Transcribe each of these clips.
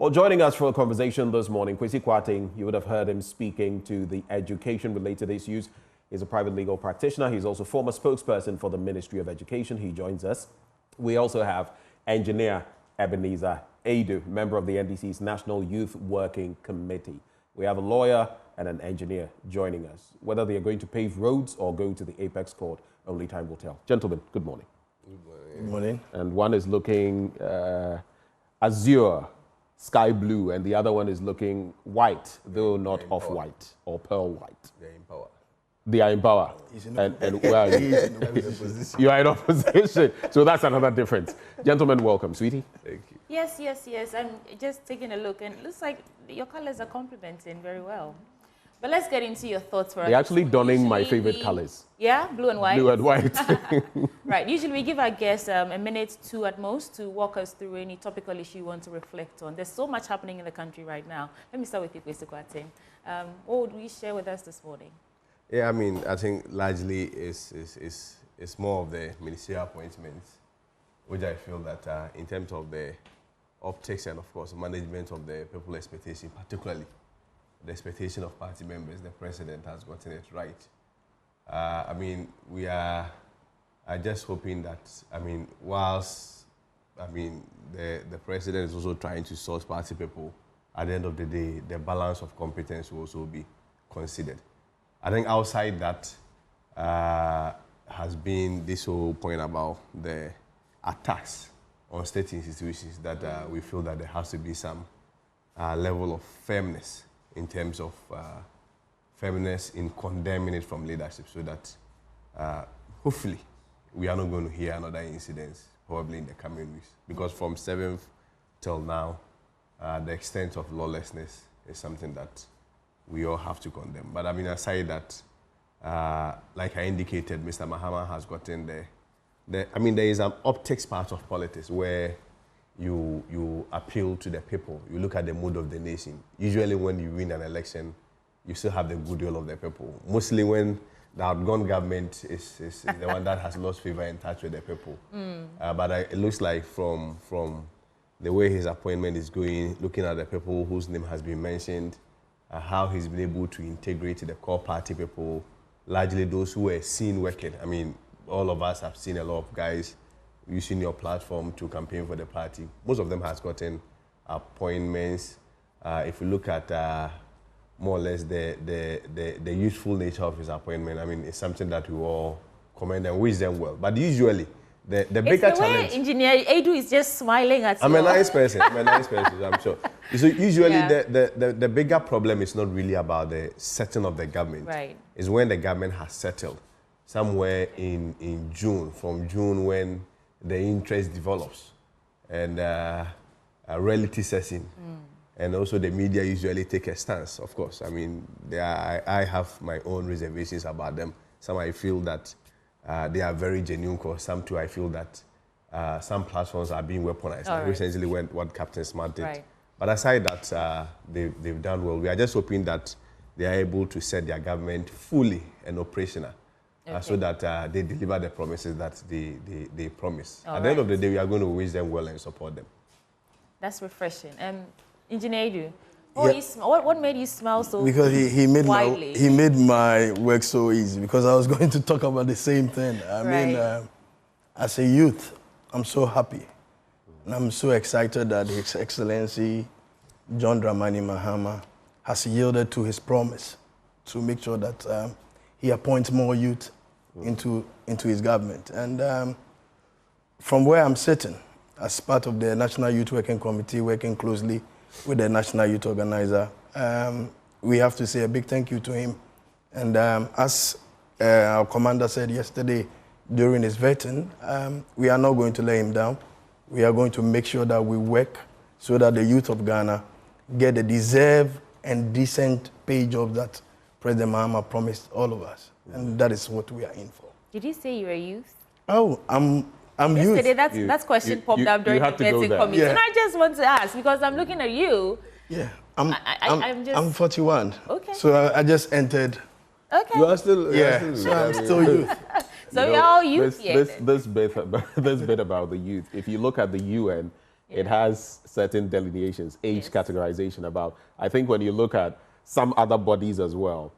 Well, joining us for a conversation this morning, Kwesi Kwarteng, you would have heard him speaking to the education-related issues. He's a private legal practitioner. He's also former spokesperson for the Ministry of Education. He joins us. We also have Engineer Ebenezer Adu, member of the NDC's National Youth Working Committee. We have a lawyer and an engineer joining us. Whether they are going to pave roads or go to the Apex Court, only time will tell. Gentlemen, good morning. Good morning. Good morning. And one is looking azure, sky blue, and the other one is looking white, though not off-white or pearl white. They're in power. They are in power. And where are you? You are in opposition. So that's another difference. Gentlemen, welcome. Sweetie? Thank you. Yes. I'm just taking a look, and it looks like your colors are complementing very well. But let's get into your thoughts for us. They're actually donning my favorite colors. Yeah, blue and white? Blue and white. Right. Usually we give our guests a minute, two at most, to walk us through any topical issue you want to reflect on. There's so much happening in the country right now. Let me start with you, Kwesi Kwarteng. What would you share with us this morning? Yeah, I mean, I think largely it's more of the ministerial appointments, which I feel that in terms of the optics and, of course, management of the people's expectation, particularly the expectation of party members, the president has gotten it right. I mean, we are just hoping that, I mean, whilst, I mean, the president is also trying to source party people, at the end of the day, the balance of competence will also be considered. I think outside that has been this whole point about the attacks on state institutions that we feel that there has to be some level of firmness in terms of firmness in condemning it from leadership, so that hopefully we are not going to hear another incident probably in the coming weeks. Because from 7th till now, the extent of lawlessness is something that we all have to condemn. But I mean, aside that, like I indicated, Mr. Mahama has gotten I mean, there is an optics part of politics where you appeal to the people. You look at the mood of the nation. Usually when you win an election, you still have the goodwill of the people. Mostly when the outgone government is the one that has lost favor and touch with the people. But it looks like from the way his appointment is going, looking at the people whose name has been mentioned, how he's been able to integrate the core party people, largely those who were seen working. I mean, all of us have seen a lot of guys using your platform to campaign for the party. Most of them has gotten appointments. If you look at more or less the useful nature of his appointment, I mean, it's something that we all commend and wish them well. But usually, the bigger challenge... Engineer Adu is just smiling at you. I'm a nice person, I'm sure. So usually the bigger problem is not really about the setting of the government. Right. It's when the government has settled, somewhere in June, from June when the interest develops and a reality sets in. And also the media usually take a stance, of course. I mean, I have my own reservations about them. Some I feel that they are very genuine, because some too I feel that some platforms are being weaponized. Like recently what Captain Smart did. Right. But aside that, they've done well. We are just hoping that they are able to set their government fully and operational. So that they deliver the promises that they promise. At the end of the day, we are going to wish them well and support them. That's refreshing. Engineer Adu, what made you smile so Because he made my work so easy, because I was going to talk about the same thing. I mean, as a youth, I'm so happy. And I'm so excited that His Excellency John Dramani Mahama has yielded to his promise to make sure that he appoints more youth into his government. And from where I'm sitting, as part of the National Youth Working Committee, working closely with the National Youth Organizer, we have to say a big thank you to him. And as our commander said yesterday during his vetting, we are not going to lay him down. We are going to make sure that we work so that the youth of Ghana get the deserved and decent pay job that President Mahama promised all of us. And that is what we are in for. Did you say you're a youth? Oh, I'm youth. Yesterday, that question popped up during the vetting committee. Yeah. And I just want to ask, because I'm looking at you. Yeah, I'm 41. Okay. So I just entered. Okay. You are still... So I'm still youth. So you're all youth this bit about the youth, if you look at the UN, it has certain delineations, age categorization about. I think when you look at some other bodies as well,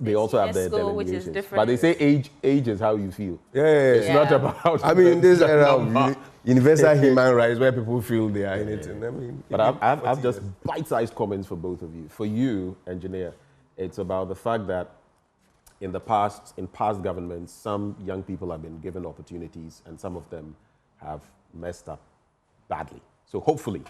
they also have their delineations. But they say age is how you feel. It's not about. I mean, this era of universal human rights where people feel they are in it. And I mean, but I've just bite-sized comments for both of you. For you, engineer, it's about the fact that in past governments, some young people have been given opportunities and some of them have messed up badly. So hopefully,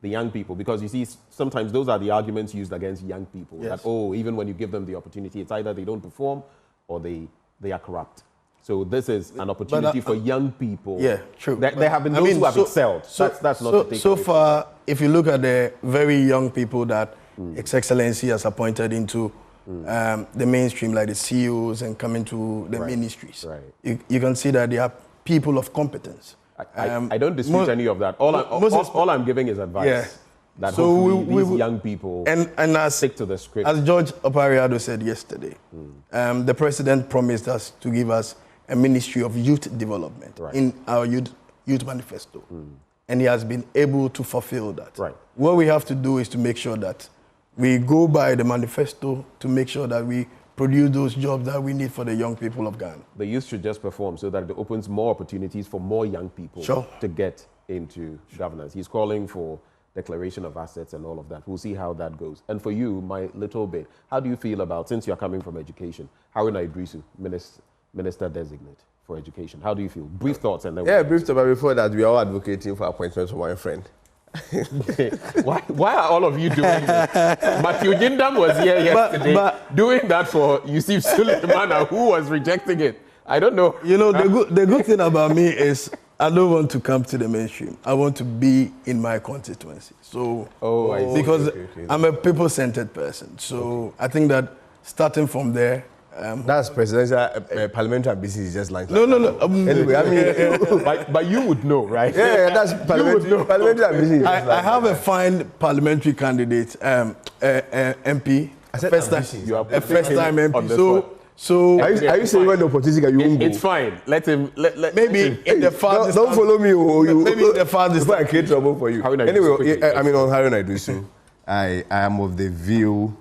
the young people, because you see, sometimes those are the arguments used against young people. That, even when you give them the opportunity, it's either they don't perform or they are corrupt. So this is an opportunity for young people. Yeah, true. There have been those who have excelled. That's not to take so far, if you look at the very young people that His Excellency has appointed into the mainstream, like the CEOs and coming to the ministries, you can see that they are people of competence. I don't dispute any of that. All I'm giving is advice. Yeah. That so hopefully these young people stick to the script. As George Opariado said yesterday, the president promised us to give us a Ministry of Youth Development in our youth manifesto. And he has been able to fulfill that. What we have to do is to make sure that we go by the manifesto to make sure that we produce those jobs that we need for the young people of Ghana. The youth should just perform so that it opens more opportunities for more young people to get into governance. He's calling for declaration of assets and all of that. We'll see how that goes. And for you, my little bit, how do you feel about, since you're coming from education, Haruna Idrisu, Minister Designate for Education, how do you feel? Brief thoughts and then... Yeah, brief thoughts, but before that, we are all advocating for appointments for my friend. Why are all of you doing this? Matthew Jindam was here yesterday doing that for Yusuf Suleimana, who was rejecting it. I don't know. You know, the good thing about me is I don't want to come to the mainstream. I want to be in my constituency. So, because I'm a people-centered person. So I think that starting from there, that's presidential, parliamentary ambition is just like no. Anyway, I mean, but you would know, right? Yeah, that's parliamentary ambition. I have a fine parliamentary candidate, MP, first time MP. So are you saying when the opportunity you won't go? It's fine. Let him. Maybe in the farthest. Don't follow me. Maybe in the farthest. Before I create trouble for you. Anyway, I mean on Haruna Idrisu, I am of the view.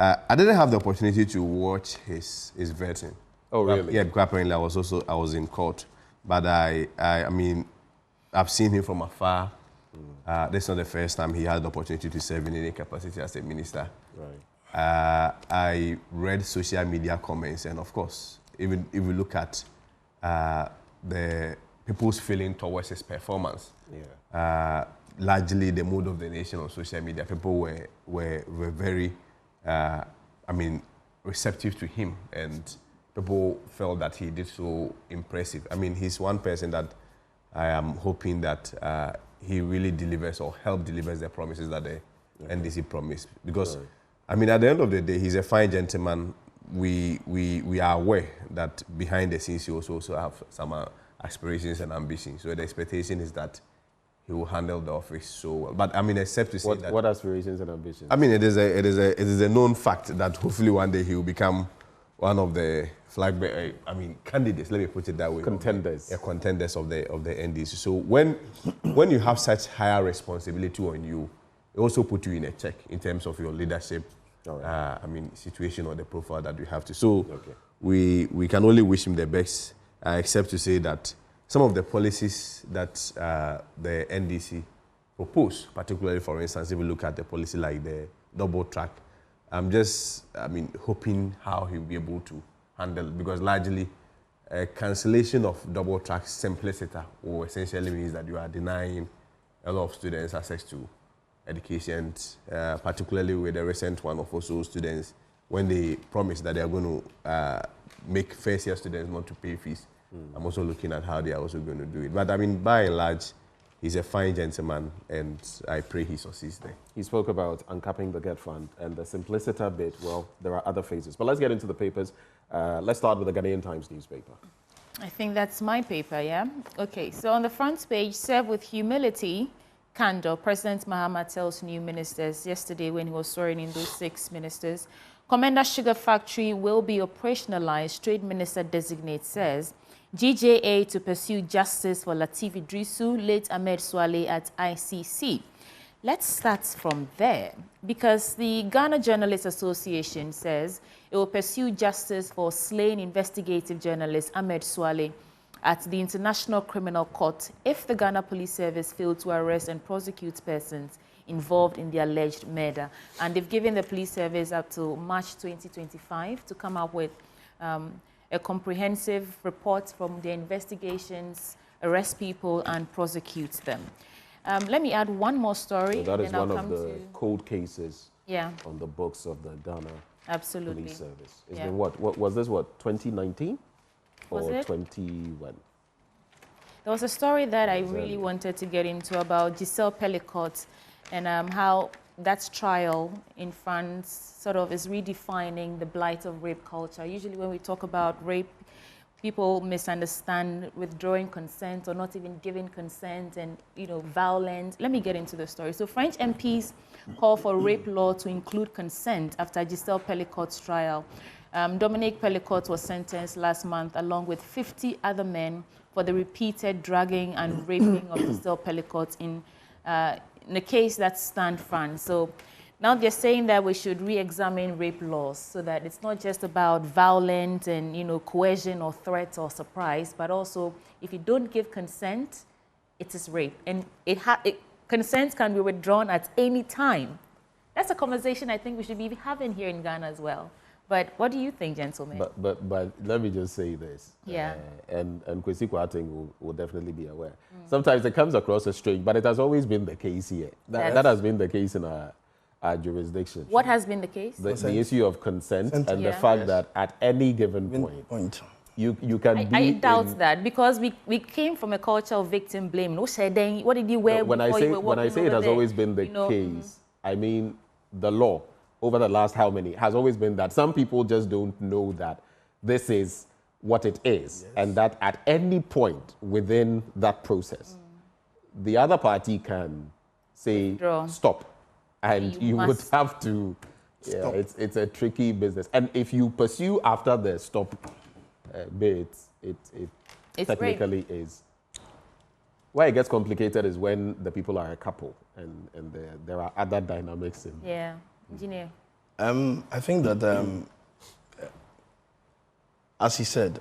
I didn't have the opportunity to watch his vetting. Oh, really? Yeah, because apparently I was in court. But I mean, I've seen him from afar. This is not the first time he had the opportunity to serve in any capacity as a minister. Right. I read social media comments, and of course, even if we look at the people's feeling towards his performance, largely the mood of the nation on social media, people were very receptive to him, and people felt that he did so impressive. I mean, he's one person that I am hoping that he really delivers or delivers the promises that the NDC promised. Because, I mean, at the end of the day, he's a fine gentleman. We are aware that behind the scenes he also have some aspirations and ambitions. So the expectation is that he will handle the office so well. But I mean, except to say that... What aspirations and ambitions? I mean, it is a known fact that hopefully one day he will become one of the candidates, let me put it that way. Contenders. Contenders of the NDC. So when you have such higher responsibility on you, it also puts you in a check in terms of your leadership, situation or the profile that you have to. So we can only wish him the best, except to say that some of the policies that the NDC propose, particularly, for instance, if we look at the policy like the double track, I'm just, hoping how he'll be able to handle it, because largely cancellation of double track simplicity or essentially means that you are denying a lot of students access to education, particularly with the recent one of also students, when they promise that they are going to make first-year students not to pay fees. I'm also looking at how they are also going to do it. But I mean, by and large, he's a fine gentleman, and I pray he succeeds there. He spoke about uncapping the GET fund and the simpliciter bit. Well, there are other phases. But let's get into the papers. Let's start with the Ghanaian Times newspaper. I think that's my paper, yeah? Okay, so on the front page, serve with humility, candour. President Mahama tells new ministers yesterday when he was swearing in those 6 ministers. Commander Sugar Factory will be operationalized, Trade Minister Designate says. GJA to pursue justice for Lateef Idrisu, late Ahmed Swale at ICC. Let's start from there, because the Ghana Journalists Association says it will pursue justice for slain investigative journalist Ahmed Swale at the International Criminal Court if the Ghana Police Service failed to arrest and prosecute persons involved in the alleged murder. And they've given the police service up to March 2025 to come up with a comprehensive report from their investigations, arrest people, and prosecute them. Let me add one more story. So that is one of the cold cases on the books of the Ghana Police Service. It's been what was this, 2019? Was or it? 21? There was a story that I really wanted to get into about Giselle Pellicot and how that trial in France sort of is redefining the blight of rape culture. Usually when we talk about rape, people misunderstand withdrawing consent or not even giving consent and, violence. Let me get into the story. So French MPs call for rape law to include consent after Giselle Pellicot's trial. Dominique Pellicot was sentenced last month along with 50 other men for the repeated dragging and raping of Giselle Pellicot in a case that stunned France. So now they're saying that we should re-examine rape laws so that it's not just about violence and, coercion or threat or surprise, but also if you don't give consent, it is rape. And consent can be withdrawn at any time. That's a conversation I think we should be having here in Ghana as well. But what do you think, gentlemen? But let me just say this. Yeah. And Kwesi Kwarteng will definitely be aware. Sometimes it comes across as strange, but it has always been the case here. That has been the case in our jurisdiction. What has been the case? The issue of consent and the fact that at any given point, you can be... I doubt that, because we came from a culture of victim blame. No shedding. What did you wear when I say it has always been the case, I mean the law over the last how many has always been that some people just don't know that this is what it is, and that at any point within that process, the other party can say stop, and you would have to. Yeah, it's a tricky business, and if you pursue after the stop bit, it technically is. Where it gets complicated is when the people are a couple and there are other dynamics in. Yeah. Engineer. I think that, as he said,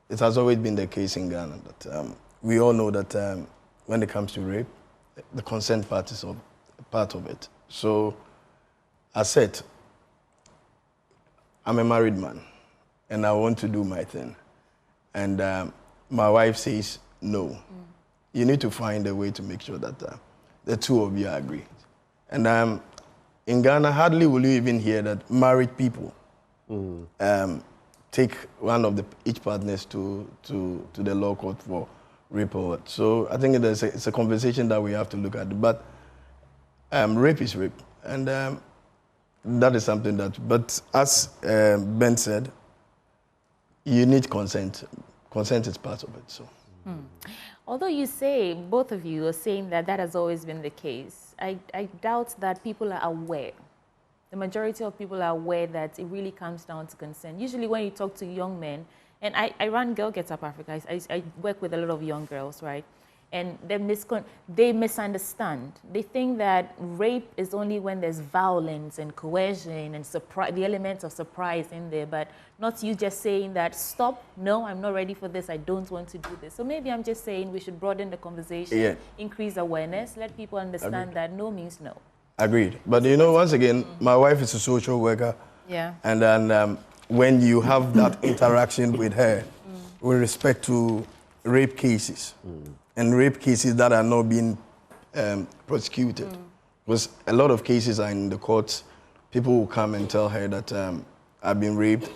it has always been the case in Ghana that we all know that when it comes to rape, the consent part is a part of it. So, as said, I'm a married man, and I want to do my thing. And my wife says, no. You need to find a way to make sure that the two of you agree. And in Ghana, hardly will you even hear that married people take one of each partners to the law court for rape or what. So I think it's a conversation that we have to look at. But rape is rape, and that is something that. But as Ben said, you need consent. Consent is part of it. So. Although you say, both of you are saying that has always been the case, I doubt that people are aware. The majority of people are aware that it really comes down to consent. Usually when you talk to young men, and I run Girl Gets Up Africa, I work with a lot of young girls, right? And they misunderstand. They think that rape is only when there's violence and coercion and the elements of surprise in there, but not you just saying that, stop, no, I'm not ready for this, I don't want to do this. So maybe I'm just saying we should broaden the conversation, increase awareness, let people understand that no means no. Agreed. But once again, my wife is a social worker. Yeah. And then when you have that interaction with her with respect to rape cases, and rape cases that are not being prosecuted. Because a lot of cases are in the courts, people will come and tell her that I've been raped,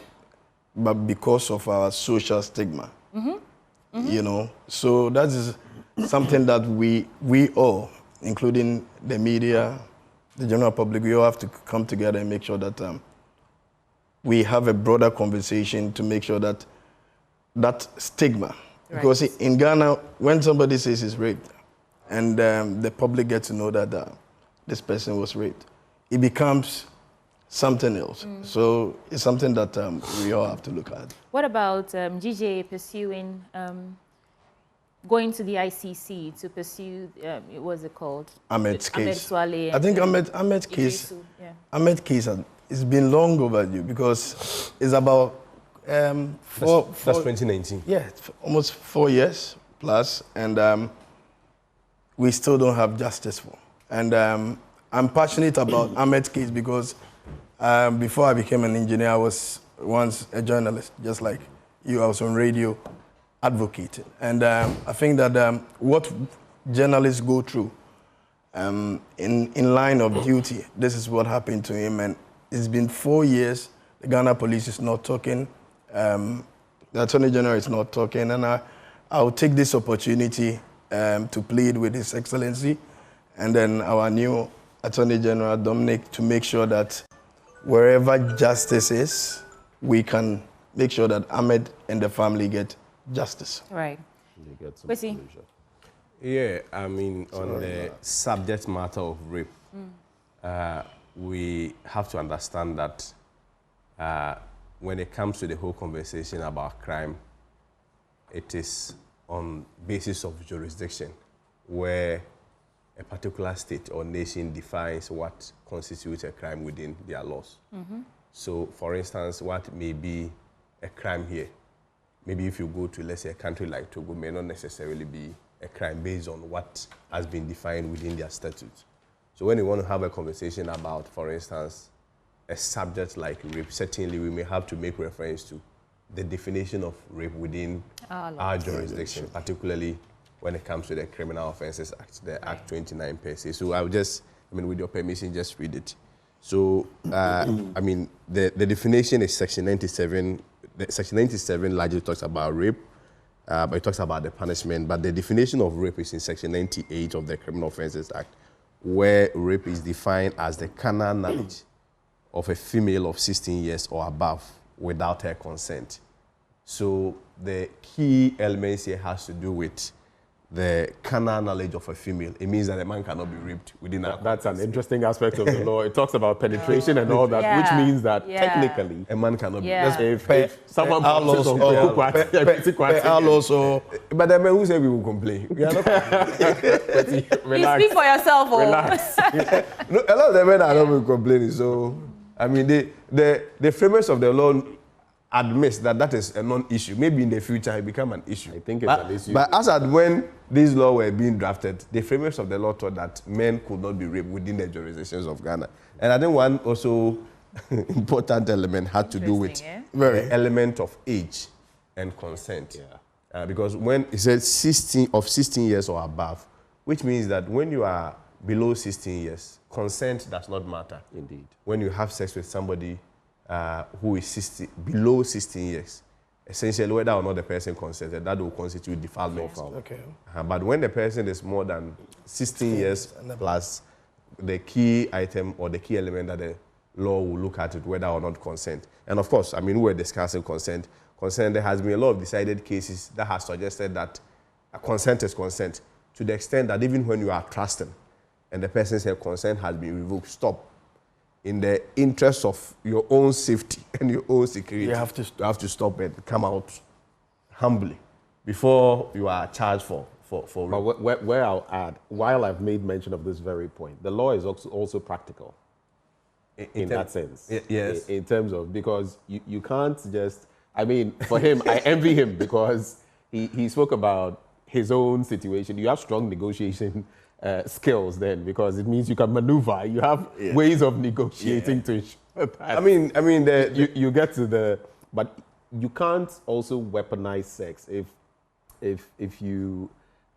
but because of our social stigma. So that is something that we all, including the media, the general public, we all have to come together and make sure that we have a broader conversation to make sure that that stigma. Because in Ghana, when somebody says he's raped, and the public gets to know that this person was raped, it becomes something else. So it's something that we all have to look at. What about GJ pursuing, going to the ICC to pursue, what's it called? Ahmed's case. Ahmed Swale. I think Ahmed's case, yeah. Ahmed's case it's been long overdue because it's about that's 2019. Yeah, it's almost 4 years plus, and we still don't have justice for. And I'm passionate about Ahmed's case because before I became an engineer, I was once a journalist, just like you. I was on radio advocating. And I think that what journalists go through in line of duty, this is what happened to him. And it's been 4 years. The Ghana police is not talking. The Attorney General is not talking. And I'll take this opportunity to plead with His Excellency and then our new Attorney General, Dominic, to make sure that wherever justice is, we can make sure that Ahmed and the family get justice. Right. Kwesi? Yeah, I mean, on the subject matter of rape, we have to understand that when it comes to the whole conversation about crime, it is on basis of jurisdiction, where a particular state or nation defines what constitutes a crime within their laws. So, for instance, what may be a crime here, maybe if you go to, let's say, a country like Togo, may not necessarily be a crime based on what has been defined within their statutes. So when you want to have a conversation about, for instance, a subject like rape, certainly we may have to make reference to the definition of rape within our jurisdiction, particularly when it comes to the Criminal Offences Act, the Act 29 per se. So I'll just, with your permission, just read it. So, the definition is Section 97. Section 97 largely talks about rape, but it talks about the punishment. But the definition of rape is in Section 98 of the Criminal Offences Act, where rape is defined as the carnal knowledge of a female of 16 years or above without her consent. So the key elements here has to do with the carnal knowledge of a female. It means that a man cannot be raped within that. That's an interesting aspect of the law. It talks about penetration and all that, which means that technically a man cannot be raped. If someone puts on also, but the men who say we will complain. We are not complaining. You speak for yourself. Relax. No, a lot of the men are not complaining. So, the framers of the law admits that that is a non-issue. Maybe in the future it become an issue. I think it's an issue. But as at when these laws were being drafted, the framers of the law thought that men could not be raped within the jurisdictions of Ghana. And I think one also important element had to do with the element of age and consent. Because when it says 16 years or above, which means that when you are below 16 years, consent does not matter. Indeed. When you have sex with somebody who is below 16 years, essentially whether or not the person consented, that will constitute defilement. Okay. But when the person is more than 16 years plus, the key item or the key element that the law will look at it, whether or not consent. And of course, we were discussing consent. There has been a lot of decided cases that have suggested that consent is consent, to the extent that even when you are trusting and the person said consent has been revoked, stop. In the interest of your own safety and your own security, you have to stop and come out humbly before you are charged for But where I'll add, while I've made mention of this very point, the law is also practical in that sense. Yes. In terms of, because you can't just, for him, I envy him because he spoke about his own situation. You have strong negotiation skills then, because it means you can maneuver. You have ways of negotiating to ensure that. You get to the, but you can't also weaponize sex if you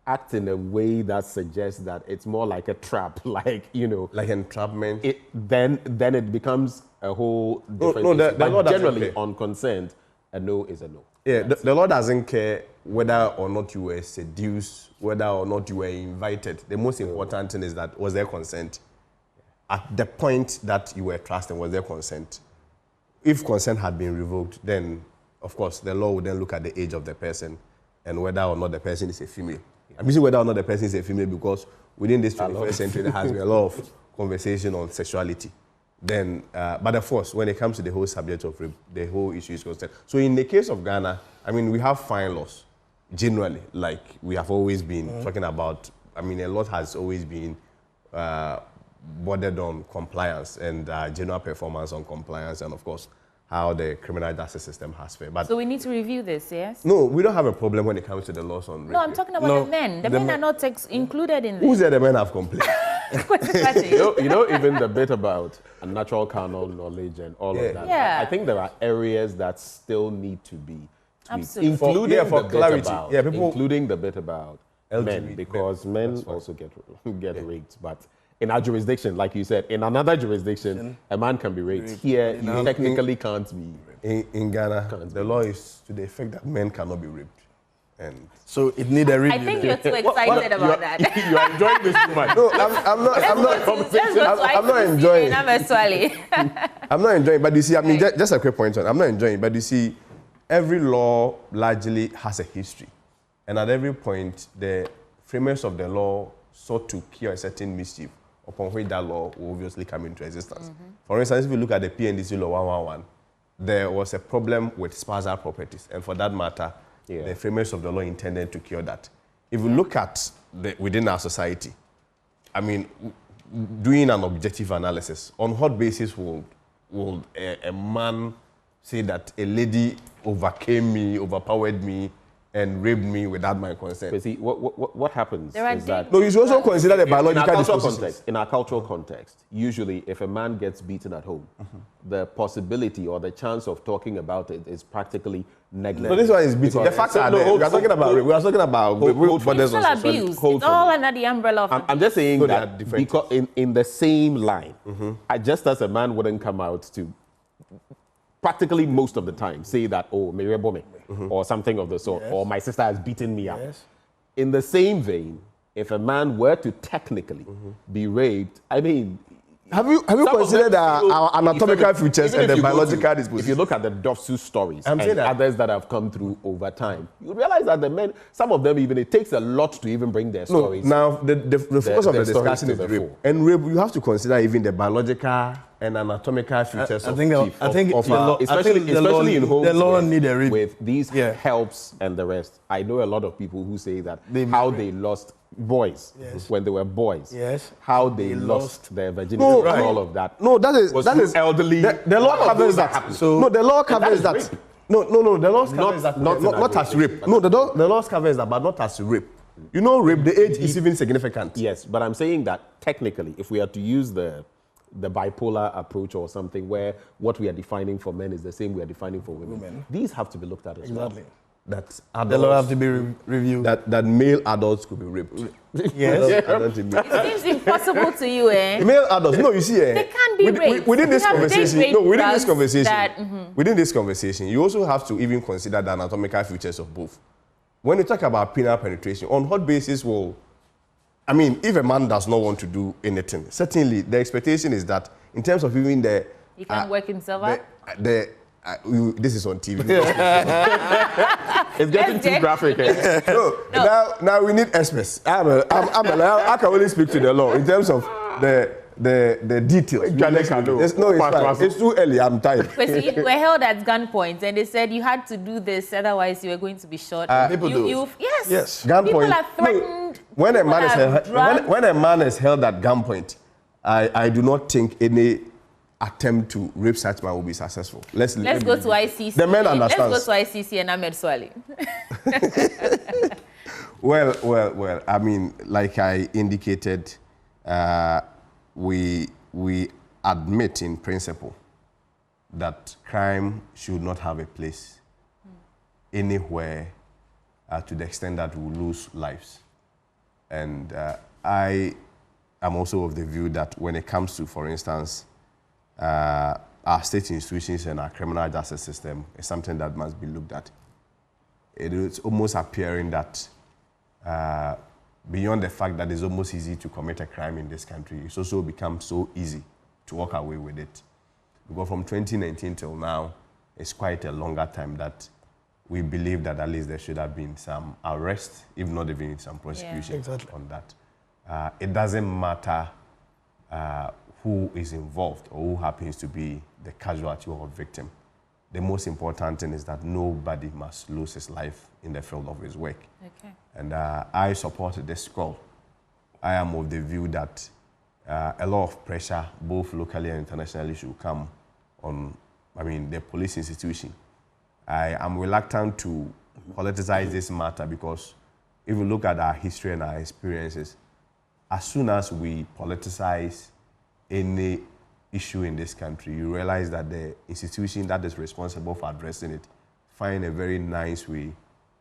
act in a way that suggests that it's more like a trap, like entrapment. Then it becomes a whole different issue. But generally, on consent, a no is a no. Yeah, the law doesn't care whether or not you were seduced, whether or not you were invited. The most important thing is that, was there consent? At the point that you were trusting, was there consent? If consent had been revoked, then, of course, the law would then look at the age of the person and whether or not the person is a female. I'm using whether or not the person is a female because within this 21st century, there has been a lot of conversation on sexuality. then, but of course, when it comes to the whole subject of rape, the whole issue is concerned. So in the case of Ghana, I mean, we have fine laws, generally, like we have always been talking about. I mean, a lot has always been bordered on compliance and general performance on compliance, and of course, how the criminal justice system has fared. But so we need to review this, yes? no, we don't have a problem when it comes to the laws on rape. No, I'm talking about the men. The men are not included in this. Who said the men have complained? you know, even the bit about a natural carnal knowledge and all of that. Yeah. I think there are areas that still need to be tweaked, Absolutely. including For the clarity. bit about, People, including the bit about men, because men also get raped, but in our jurisdiction, like you said, in another jurisdiction, a man can be raped. Here, you technically can't be. In Ghana, the law is to the effect that men cannot be raped. And so it needs a review. I think you're too excited about that. You are enjoying this too much. no, I'm not enjoying. I'm not enjoying, but you see, I mean, just a quick point on. I'm not enjoying, but you see, every law largely has a history, and at every point, the framers of the law sought to cure a certain mischief upon which that law will obviously come into existence. For instance, if you look at the PNDC law 111, there was a problem with spousal properties, and for that matter, the framers of the law intended to cure that. If you look at within our society, I mean, doing an objective analysis, on what basis will a man say that a lady overcame me, overpowered me, and raped me without my consent? But see, what happens is that... No, you should also consider the biological dispositions. In our cultural context, usually if a man gets beaten at home, the possibility or the chance of talking about it is practically negligible. No, this one is beating. The facts are there. We are talking about rape. We are talking about It's all abuse. It's all under the umbrella of I'm just saying that different because in the same line, just as a man wouldn't come out to practically most of the time say that, oh, Mary Bome, or something of the sort, or my sister has beaten me up. In the same vein, if a man were to technically be raped, I mean, have you considered our anatomical features and the biological disposition? If you look at the Dofsu stories and others that have come through over time, you realize that the men, some of them even, it takes a lot to even bring their stories. Now, the focus of the discussion is rape. And rape, you have to consider even the biological and anatomical features especially in homes the law need a review. With these helps and the rest. I know a lot of people who say that how they lost boys when they were boys, how they lost their virginity and all of that. No, that is elderly. The law covers that. No, the law covers that. No, the law covers that. Not as rape. No, the law covers that, but not as rape. You know, rape, the age is even significant. Yes, but I'm saying that technically, if we are to use the bipolar approach or something where what we are defining for men is the same we are defining for women. These have to be looked at as well. That the law have to be reviewed. That male adults could be raped. Yes. It seems impossible to you, eh? Male adults, no, you see, they can't be raped. Within this conversation, you also have to even consider the anatomical features of both. When you talk about penile penetration, on what basis will, I mean, if a man does not want to do anything, certainly the expectation is that in terms of even he can work himself up? This is on TV. It's getting too graphic. No. Now we need experts. I can only speak to the law in terms of the details. It's too early. I'm tired. Because you were held at gunpoint and they said you had to do this, otherwise you were going to be shot. People do. Yes. Gunpoint. People are threatened. When a man is held at gunpoint, I do not think any attempt to rape such man will be successful. Let's go to ICC. The men understand. Let's go to ICC and Ahmed Swali. Well. I mean, like I indicated, we admit in principle that crime should not have a place anywhere to the extent that we lose lives. And I am also of the view that when it comes to, for instance, our state institutions and our criminal justice system is something that must be looked at. It is almost appearing that beyond the fact that it's almost easy to commit a crime in this country, it's also become so easy to walk away with it. Because from 2019 till now, it's quite a longer time that we believe that at least there should have been some arrest, if not even some prosecution on that. It doesn't matter who is involved or who happens to be the casualty or victim. The most important thing is that nobody must lose his life in the field of his work. Okay. And I support this call. I am of the view that a lot of pressure, both locally and internationally, should come on, the police institution. I am reluctant to politicize this matter because if you look at our history and our experiences, as soon as we politicize any issue in this country, you realize that the institution that is responsible for addressing it find a very nice way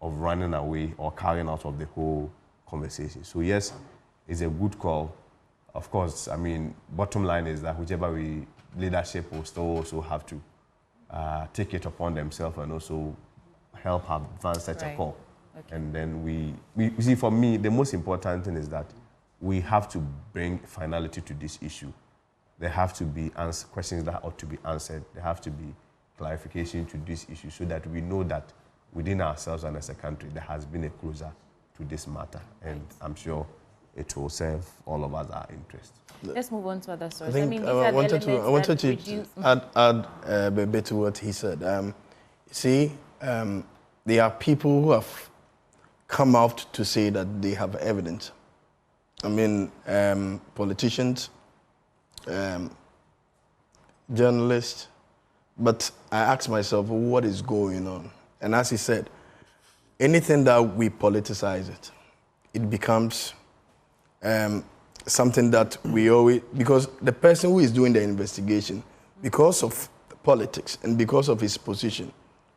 of running away or carrying out of the whole conversation. So yes, it's a good call. Of course, bottom line is that whichever leadership will still also have to take it upon themselves and also help advance such a call. Okay. And then we see, for me, the most important thing is that we have to bring finality to this issue. There have to be questions that ought to be answered. There have to be clarification to this issue so that we know that within ourselves and as a country, there has been a closure to this matter. And I'm sure it will serve all of us our interest. Let's move on to other stories. I wanted to add a bit to what he said. There are people who have come out to say that they have evidence. Politicians, journalists, but I ask myself, what is going on? And as he said, anything that we politicize it becomes something that we always, because the person who is doing the investigation, because of politics and because of his position,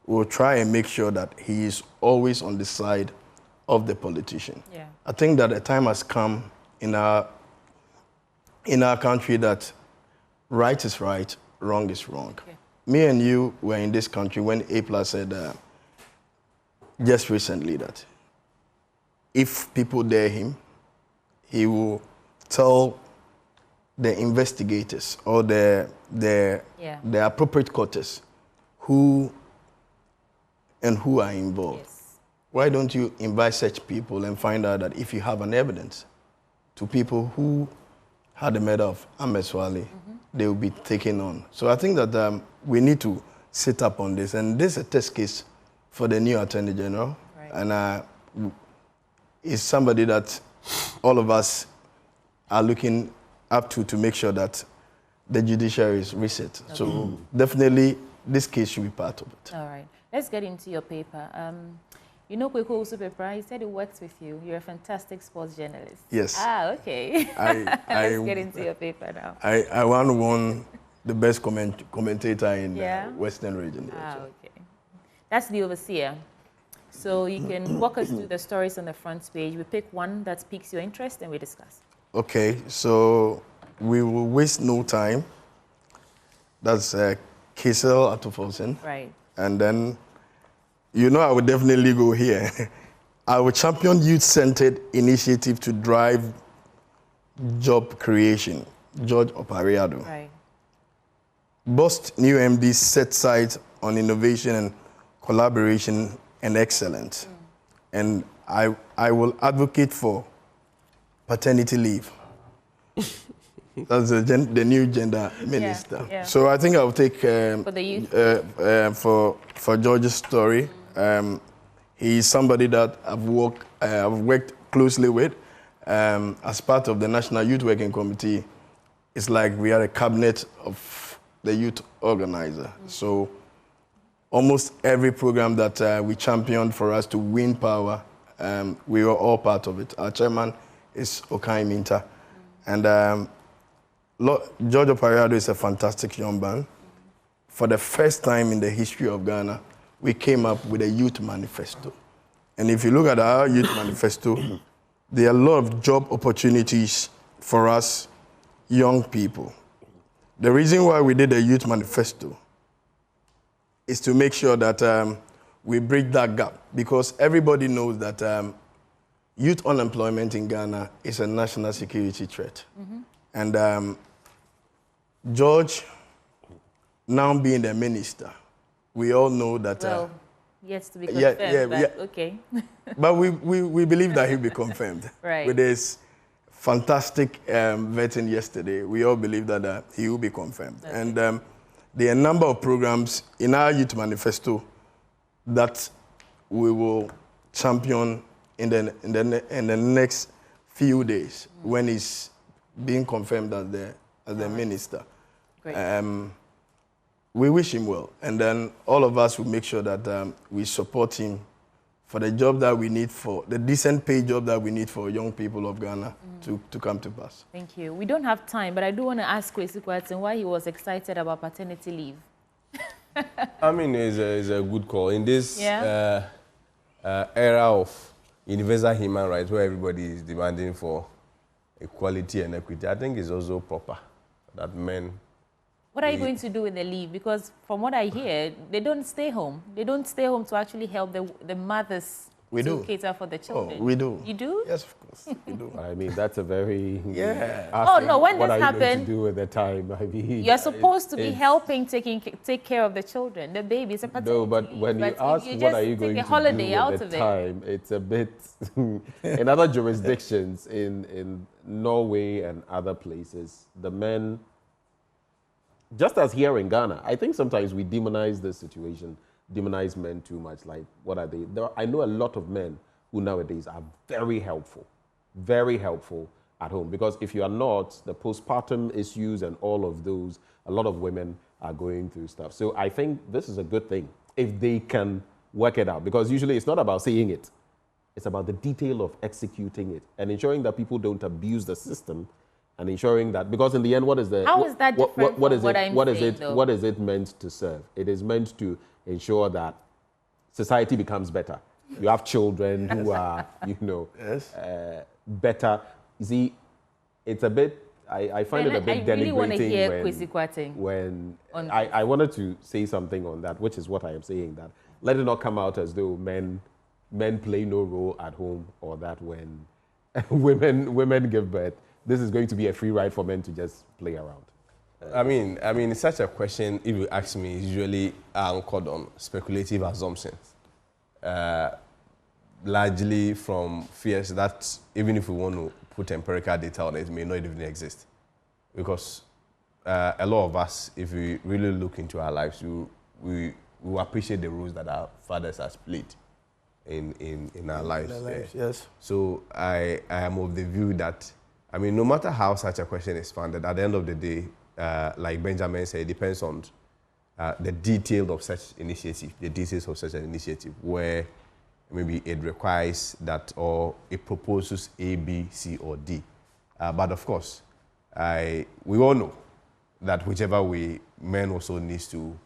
will try and make sure that he is always on the side of the politician. Yeah. I think that a time has come in our country that right is right, wrong is wrong. Okay. Me and you were in this country when A+ said just recently that if people dare him, he will tell the investigators or the appropriate quarters who are involved. Yes. Why don't you invite such people and find out that if you have an evidence to people who had the murder of Ahmed Swale, they will be taken on. So I think that we need to sit up on this. And this is a test case for the new Attorney General. Right. And is somebody that all of us are looking up to make sure that the judiciary is reset. Okay. So definitely this case should be part of it. All right. Let's get into your paper. You know Kweko Usupepra, he said he works with you. You're a fantastic sports journalist. Yes. Ah, okay. Let's get into your paper now. I won the best commentator in Western region. Ah, okay. That's the overseer. So you can walk us through the stories on the front page. We pick one that piques your interest and we discuss. Okay, so we will waste no time. That's Kisel Atufosen. Right. And then, I would definitely go here. I will champion youth-centered initiative to drive job creation. George Opariado. Right. Bost new MD set sights on innovation and collaboration and excellence. And I will advocate for paternity leave. That's the new gender minister. Yeah, yeah. So I think I'll take for the youth. For George's story. He's somebody that I've worked closely with as part of the National Youth Working Committee. It's like we are a cabinet of the youth organizer. So almost every program that we championed for us to win power, we were all part of it. Our chairman is Okai Minta. And George Opariado is a fantastic young man. For the first time in the history of Ghana, we came up with a youth manifesto. And if you look at our youth manifesto, there are a lot of job opportunities for us young people. The reason why we did a youth manifesto is to make sure that we bridge that gap, because everybody knows that youth unemployment in Ghana is a national security threat. And George, now being the minister, we all know that... Well, yes, to be confirmed, but okay. But we believe that he'll be confirmed. Right. With his fantastic vetting yesterday. We all believe that he will be confirmed. And there are a number of programs in our youth manifesto that we will champion in the next few days when he's being confirmed as the minister. Great. We wish him well, and then all of us will make sure that we support him for the job that we need, for the decent pay job that we need for young people of Ghana to come to pass. Thank you. We don't have time, but I do want to ask Kwesi Kwarteng why he was excited about paternity leave. I mean, it's a good call. In this era of universal human rights where everybody is demanding for equality and equity, I think it's also proper that men... What are you going to do with the leave? Because from what I hear, they don't stay home. They don't stay home to actually help the mothers to cater for the children. Oh, we do. You do? Yes, of course, we do. I mean, that's a very... Oh, no, when what this are you going happened, to do with the time? I mean, you're supposed to be helping take care of the children, the babies. No, but when you ask what are you going to do with the time, it's a bit... in other jurisdictions, in Norway and other places, the men... Just as here in Ghana, I think sometimes we demonize this situation, demonize men too much. Like, what are they? I know a lot of men who nowadays are very helpful at home. Because if you are not, the postpartum issues and all of those, a lot of women are going through stuff. So I think this is a good thing if they can work it out. Because usually it's not about saying it. It's about the detail of executing it and ensuring that people don't abuse the system. And ensuring that, because in the end, what is the... How is that different from what I'm saying, though? What is it meant to serve? It is meant to ensure that society becomes better. You have children who are, better. You see, it's a bit... I find it a bit denigrating. I really want to hear Kwesi Kwarteng. When I wanted to say something on that, which is what I am saying, that let it not come out as though men play no role at home, or that when women give birth, this is going to be a free ride for men to just play around. I mean, such a question, if you ask me, is usually anchored on speculative assumptions. Largely from fears that even if we want to put empirical data on it, may not even exist. Because a lot of us, if we really look into our lives, we appreciate the roles that our fathers have played in our lives. Yes. So I am of the view that, I mean, no matter how such a question is funded, at the end of the day, like Benjamin said, it depends on the detail of such initiative, the details of such an initiative, where maybe it requires that, or it proposes A, B, C, or D. But of course, we all know that whichever way, men also needs to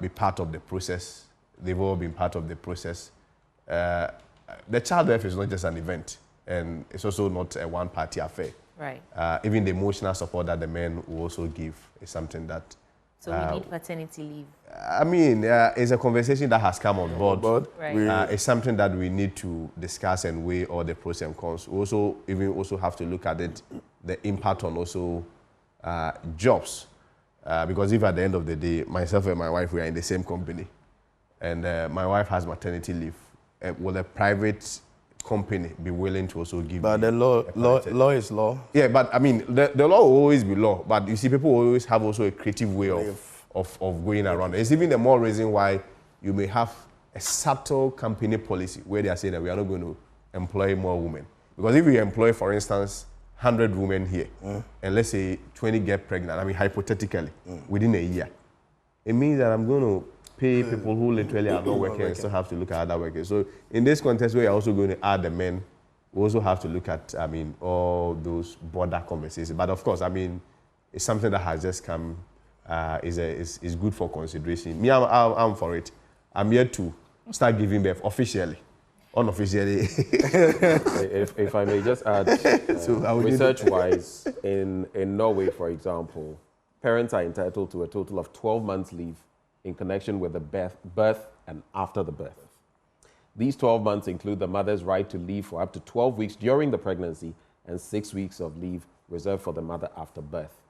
be part of the process. They've all been part of the process. The child birth is not just an event. And it's also not a one-party affair. Right. Even the emotional support that the men will also give is something that... So we need paternity leave. I mean, it's a conversation that has come on board. Right. It's something that we need to discuss and weigh all the pros and cons. We also have to look at it, the impact on also jobs. Because if at the end of the day, myself and my wife, we are in the same company, and my wife has maternity leave, will a private company be willing to also give? But the law is law. Yeah, but I mean, the law will always be law. But you see, people always have also a creative way of going around. It's even the more reason why you may have a subtle company policy where they are saying that we are not going to employ more women. Because if we employ, for instance, 100 women here, and let's say 20 get pregnant, I mean, hypothetically, within a year, it means that I'm going to pay people who literally are not working and still have to look at other workers. So in this context, we are also going to add the men. We also have to look at, I mean, all those border conversations. But of course, I mean, it's something that has just come, is good for consideration. Me, I'm for it. I'm here to start giving birth officially. Unofficially. if I may just add, research-wise, in Norway, for example, parents are entitled to a total of 12 months leave in connection with the birth and after the birth. These 12 months include the mother's right to leave for up to 12 weeks during the pregnancy and 6 weeks of leave reserved for the mother after birth.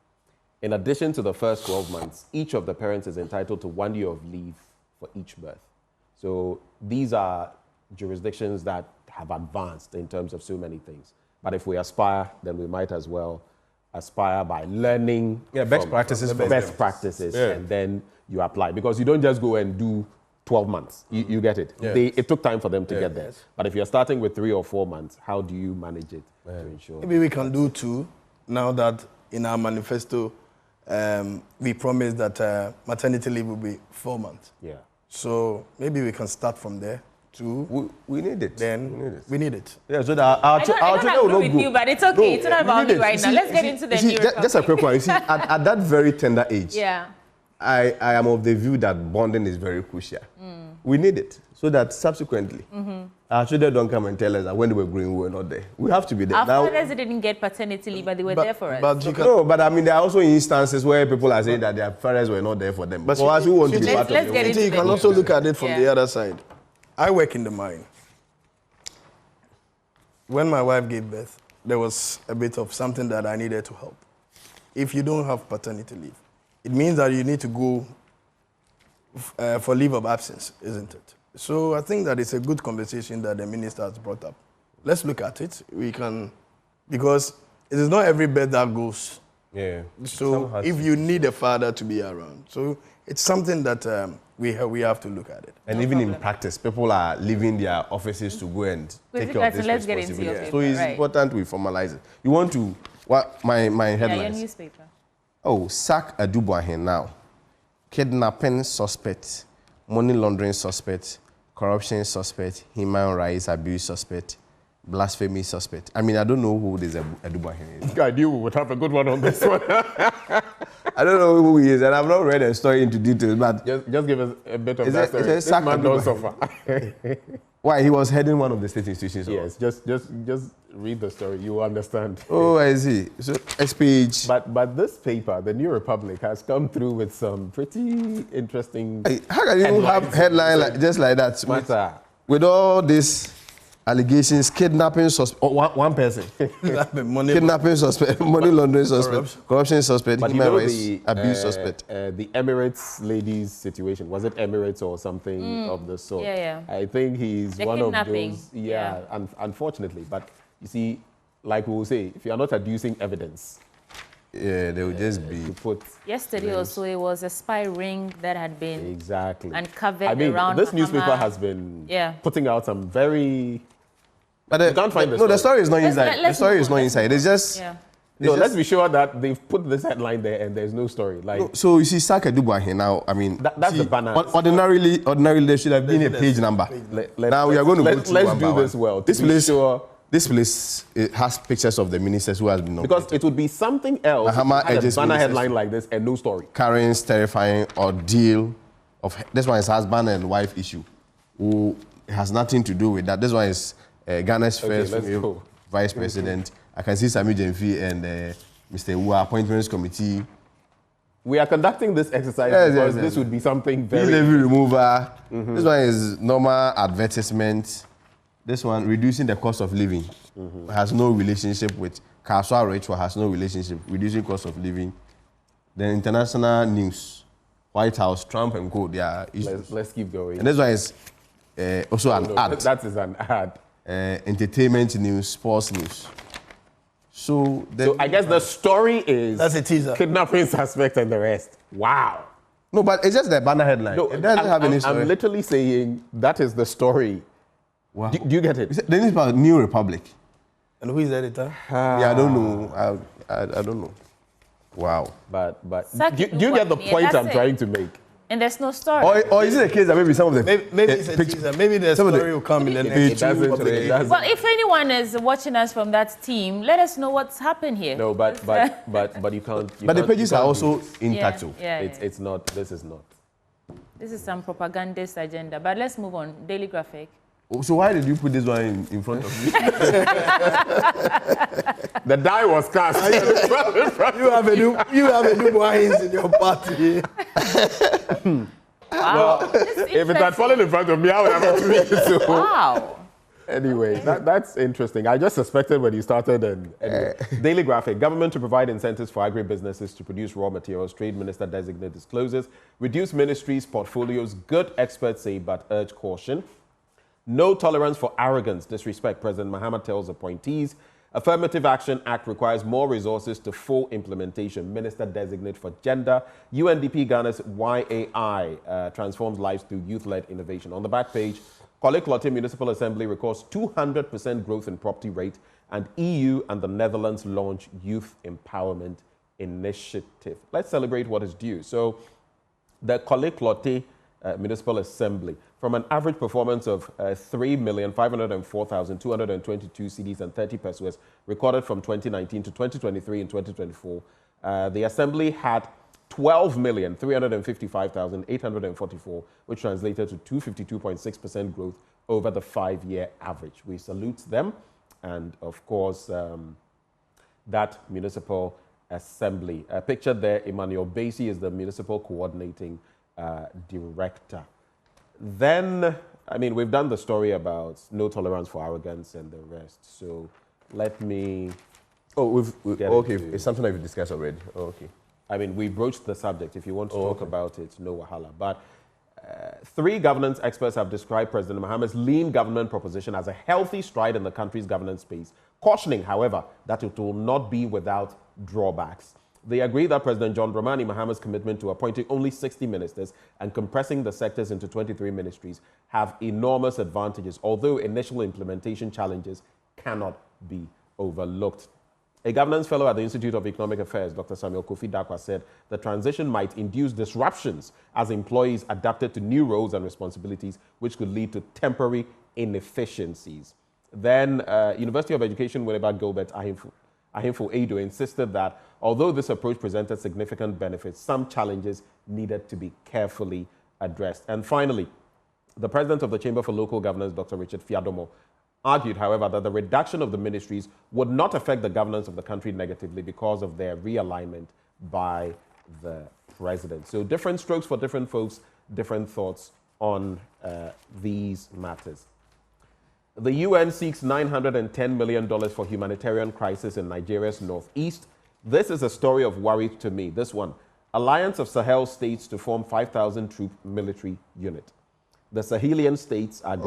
In addition to the first 12 months, each of the parents is entitled to 1 year of leave for each birth. So these are jurisdictions that have advanced in terms of so many things. But if we aspire, then we might as well aspire by learning best practices, and then you apply. Because you don't just go and do 12 months. You get it. Yeah. It took time for them to get there. But if you're starting with 3 or 4 months, how do you manage it to ensure? Maybe we can do 2 now that in our manifesto we promised that maternity leave will be 4 months. Yeah. So maybe we can start from there. 2. We need it. Then we need it. Yeah, so that our children will not with go. you, but it's okay. It's not about me right now. Let's get into the new just a quick one. You see, at that very tender age, yeah. I am of the view that bonding is very crucial. We need it so that subsequently our children don't come and tell us that when they were growing we were not there. We have to be there. Our fathers didn't get paternity leave, but they were there for us. But I mean, there are also instances where people are saying that their parents were not there for them. But for us, we want to be part of it. You can also look at it from the other side. I work in the mine. When my wife gave birth, there was a bit of something that I needed to help. If you don't have paternity leave, it means that you need to go for leave of absence, isn't it? So I think that it's a good conversation that the minister has brought up. Let's look at it. We can, because it is not every birth that goes. Yeah. So if you need a father to be around, so it's something that we have to look at it. And even in practice, people are leaving their offices to go and take care of this responsibility. So it's important we formalize it. You want to, my headlines? Yeah, your newspaper. Oh, sack Adubuahin now. Kidnapping suspect, money laundering suspect, corruption suspect, human rights abuse suspect, blasphemy suspect. I mean, I don't know who this Adubuahin is. I knew we would have a good one on this one. I don't know who he is, and I've not read the story into details, but... Just give us a bit of that story. This man don't suffer. Why? He was heading one of the state institutions? Yes, just read the story. You will understand. Oh, I see. So, page... But this paper, the New Republic, has come through with some pretty interesting... How can you have headline just like that? With all this... allegations, kidnapping suspect, one person. Kidnapping suspect, money laundering suspect, corruption suspect, human rights abuse suspect. The Emirates ladies situation, was it Emirates or something of the sort? Yeah. I think he's one of those. Yeah, unfortunately. But you see, like we will say, if you are not adducing evidence, yeah, they will just be put. Yesterday also, it was a spy ring that had been uncovered around this Mahama. newspaper has been putting out some very. But you can't find the story is not inside. The story is not inside. It's just. Yeah. Let's be sure that they've put this headline there and there's no story. So you see, Saka Dubuahin now. I mean, that's the banner. Ordinarily, there should have been a page number. Now we are going to go through let's do this well. This place it has pictures of the ministers who has been nominated. Because it would be something else. Mahama had a banner headline like this and no story. Karen's terrifying ordeal of this one is husband and wife issue. Who has nothing to do with that. This one is Ghana's first vice president. I can see Sami Jemfi and Mr. Wu appointments committee. We are conducting this exercise because this would be something very... Levy remover. This one is normal advertisement. This one, reducing the cost of living, has no relationship with Kaswa Ritual, has no relationship. Reducing cost of living. Then international news, White House, Trump and co, they are issues. Let's keep going. And this one is also an ad. That is an ad. Entertainment news, sports news. So I guess the story is... That's a teaser. Kidnapping suspect and the rest. Wow. No, but it's just the banner headline. No, it doesn't have any story. I'm literally saying that is the story. Wow. Do you get it? The newspaper, New Republic. And who is the editor? Yeah, I don't know. I don't know. Wow. But do you get the point I'm trying to make? And there's no story. Or is it a case that maybe some of the... Maybe it's a teaser. Maybe the story will come in the next Well, if anyone is watching us from that team, let us know what's happened here. No, but you can't... But the pages are also intact. It's not... This is not. This is some propagandist agenda. But let's move on. Daily Graphic. So why did you put this one in front of me? The die was cast. You have a new wines in your party. Wow. Well, if it had fallen in front of me, I would have to make it. So. Wow. Anyway, that's interesting. I just suspected when you started. Anyway. Daily Graphic. Government to provide incentives for agri-businesses to produce raw materials. Trade Minister designate discloses. Reduce ministries' portfolios. Good experts say, but urge caution. No tolerance for arrogance, disrespect. President Mahama tells appointees. Affirmative Action Act requires more resources to full implementation. Minister designate for gender. UNDP Ghana's YAI transforms lives through youth-led innovation. On the back page, Korle-Klottey Municipal Assembly records 200% growth in property rate, and EU and the Netherlands launch youth empowerment initiative. Let's celebrate what is due. So, the Korle-Klottey Municipal Assembly, from an average performance of 3,504,222 cedis and 30 pesos recorded from 2019 to 2023 and 2024, the Assembly had 12,355,844, which translated to 252.6% growth over the 5-year average. We salute them, and of course, that Municipal Assembly. Pictured there, Emmanuel Basie is the Municipal Coordinating Director. Then, I mean, we've done the story about no tolerance for arrogance and the rest. So let me. Oh, okay. It's something that we've discussed already. Oh, okay. I mean, we broached the subject. If you want to talk about it, no wahala. But 3 governance experts have described President Mahama's lean government proposition as a healthy stride in the country's governance space, cautioning, however, that it will not be without drawbacks. They agree that President John Dramani Mahama's commitment to appointing only 60 ministers and compressing the sectors into 23 ministries have enormous advantages, although initial implementation challenges cannot be overlooked. A governance fellow at the Institute of Economic Affairs, Dr. Samuel Kofi Dakwa, said the transition might induce disruptions as employees adapted to new roles and responsibilities, which could lead to temporary inefficiencies. Then, University of Education Winneba Gilbert Ahimfo Ado insisted that although this approach presented significant benefits, some challenges needed to be carefully addressed. And finally, the president of the Chamber for Local Governance, Dr. Richard Fiadomo, argued, however, that the reduction of the ministries would not affect the governance of the country negatively because of their realignment by the president. So different strokes for different folks, different thoughts on these matters. The UN seeks $910 million for humanitarian crisis in Nigeria's northeast. This is a story of worry to me. This one, Alliance of Sahel States to form 5,000 troop military unit. The Sahelian states are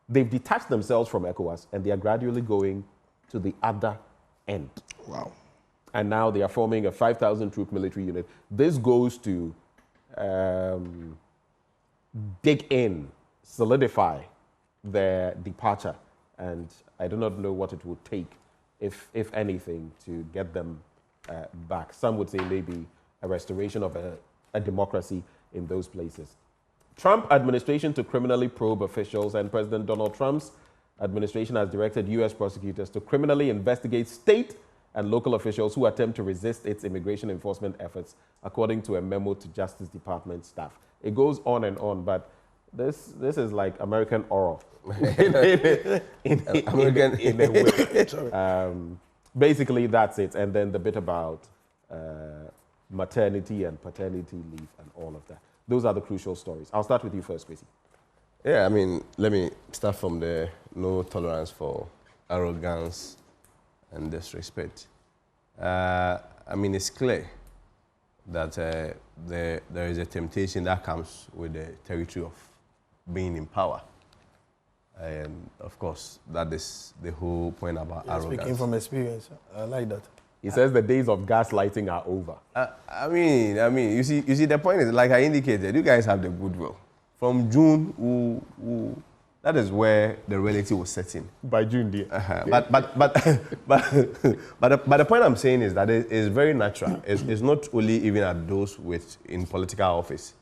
they've detached themselves from ECOWAS and they are gradually going to the other end. Wow. And now they are forming a 5,000 troop military unit. This goes to dig in, solidify their departure. And I do not know what it would take, if anything, to get them back. Some would say maybe a restoration of a democracy in those places. Trump administration to criminally probe officials, and President Donald Trump's administration has directed U.S. prosecutors to criminally investigate state and local officials who attempt to resist its immigration enforcement efforts, according to a memo to Justice Department staff. It goes on and on, but this is like American oral. in a way. Basically, that's it. And then the bit about maternity and paternity leave and all of that. Those are the crucial stories. I'll start with you first, Kwesi. Yeah, I mean, let me start from the no tolerance for arrogance and disrespect. I mean, it's clear that there is a temptation that comes with the territory of being in power. And of course, that is the whole point about arrogance. Speaking from experience, I like that. He says the days of gaslighting are over. I mean, you see, the point is, like I indicated, you guys have the goodwill. From June, that is where the reality was setting. By June, dear. But the point I'm saying is that it is very natural. It's not only even at those in political office.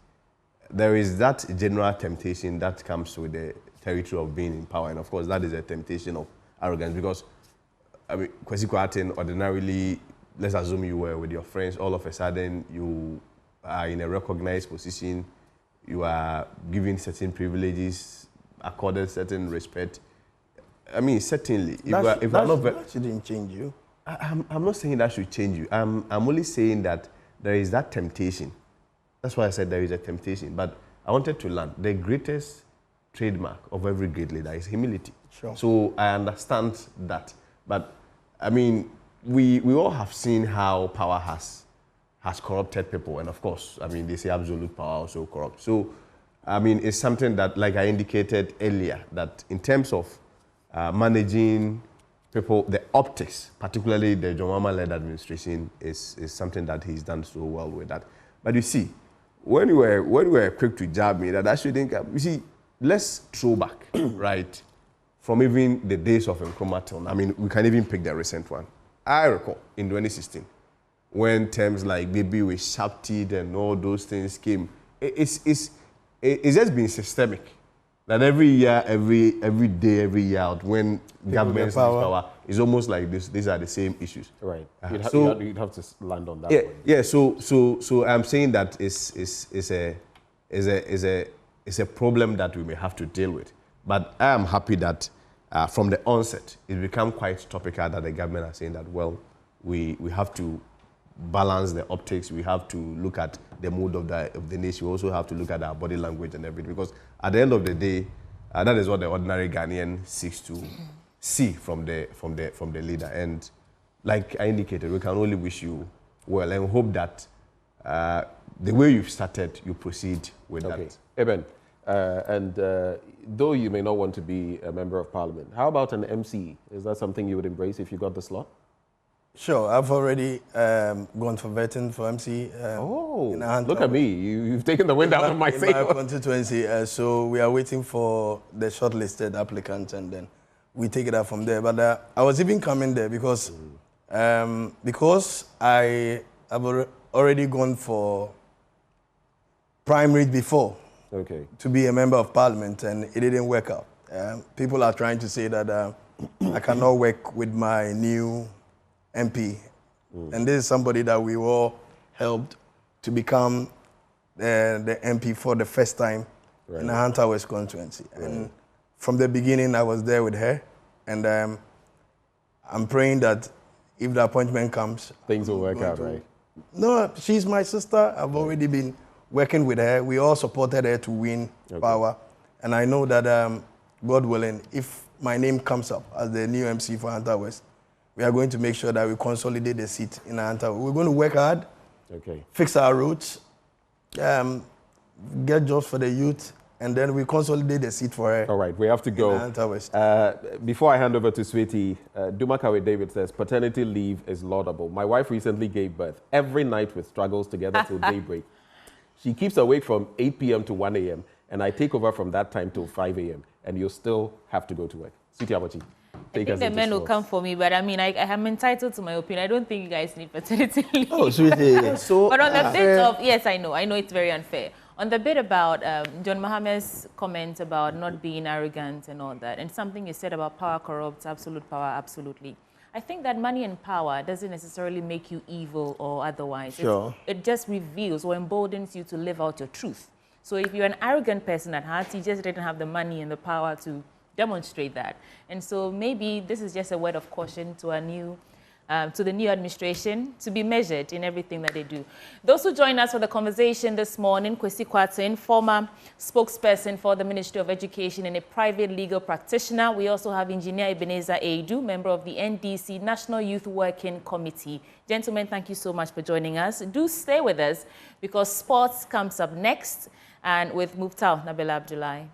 There is that general temptation that comes with the territory of being in power, and of course, that is a temptation of arrogance because. I mean, Kwesi Kwarteng, ordinarily, let's assume you were with your friends, all of a sudden you are in a recognized position, you are given certain privileges, accorded certain respect. I mean, certainly. That shouldn't change you. I'm not saying that should change you. I'm only saying that there is that temptation. That's why I said there is a temptation. But I wanted to learn the greatest trademark of every great leader is humility. Sure. So I understand that. But, I mean, we all have seen how power has corrupted people. And, of course, I mean, they say absolute power also corrupts. So, I mean, it's something that, like I indicated earlier, that in terms of managing the optics, particularly the John Mahama-led administration, is something that he's done so well with that. But you see, when you were quick to jab me that shouldn't come, you see, let's throw back, right, from even the days of Nkrumah. I mean, we can even pick the recent one. I recall in 2016, when terms like baby with sharp teeth and all those things came, it's just been systemic. That every year, every day, every year out, when governments lose power, it's almost like this. These are the same issues. Right. You'd have to land on that yeah, one. Yeah. So I'm saying that is a problem that we may have to deal with. But I am happy that from the onset, it became quite topical that the government are saying that, well, we have to balance the optics. We have to look at the mood of the nation. We also have to look at our body language and everything, because at the end of the day, that is what the ordinary Ghanaian seeks to see from the leader. And like I indicated, we can only wish you well and hope that the way you've started, you proceed with that. Eben, though you may not want to be a member of parliament, how about an MC? Is that something you would embrace if you got the slot? Sure, I've already gone for vetting for MC. Look at me. You've taken the wind out of my sail. In my constituency, so we are waiting for the shortlisted applicants, and then we take it out from there. But I was even coming there because I have already gone for primaries before to be a member of parliament, and it didn't work out. People are trying to say that I cannot work with my new MP. And this is somebody that we all helped to become the MP for the first time in the Hunter West constituency. And from the beginning, I was there with her. And I'm praying that if the appointment comes, things will work out, right? No, she's my sister. I've already been working with her. We all supported her to win power. And I know that, God willing, if my name comes up as the new MC for Hunter West, we are going to make sure that we consolidate the seat in Hunter. We're going to work hard, fix our roads, get jobs for the youth, and then we consolidate the seat for her. All right, we have to go. Hunter West. Before I hand over to Sweetie, Dumakawe David says, paternity leave is laudable. My wife recently gave birth. Every night with struggles together till daybreak. She keeps awake from 8 p.m. to 1 a.m., and I take over from that time till 5 a.m., and you still have to go to work. Sweetie Abachi. I think the men will come for me, but I mean, I am entitled to my opinion. I don't think you guys need paternity leave. Oh, sweetie. But on the bit of, yes, I know it's very unfair. On the bit about John Mahama's comment about not being arrogant and all that, and something you said about power corrupts, absolute power, absolutely. I think that money and power doesn't necessarily make you evil or otherwise. Sure. It just reveals or emboldens you to live out your truth. So if you're an arrogant person at heart, you just didn't have the money and the power to demonstrate that. And so maybe this is just a word of caution to the new administration to be measured in everything that they do. Those who join us for the conversation this morning, Kwesi Kwarteng, former spokesperson for the Ministry of Education and a private legal practitioner. We also have Engineer Ebenezer Eidu, member of the NDC National Youth Working Committee. Gentlemen, thank you so much for joining us. Do stay with us because sports comes up next, and with Muftal Nabila Abdullahi.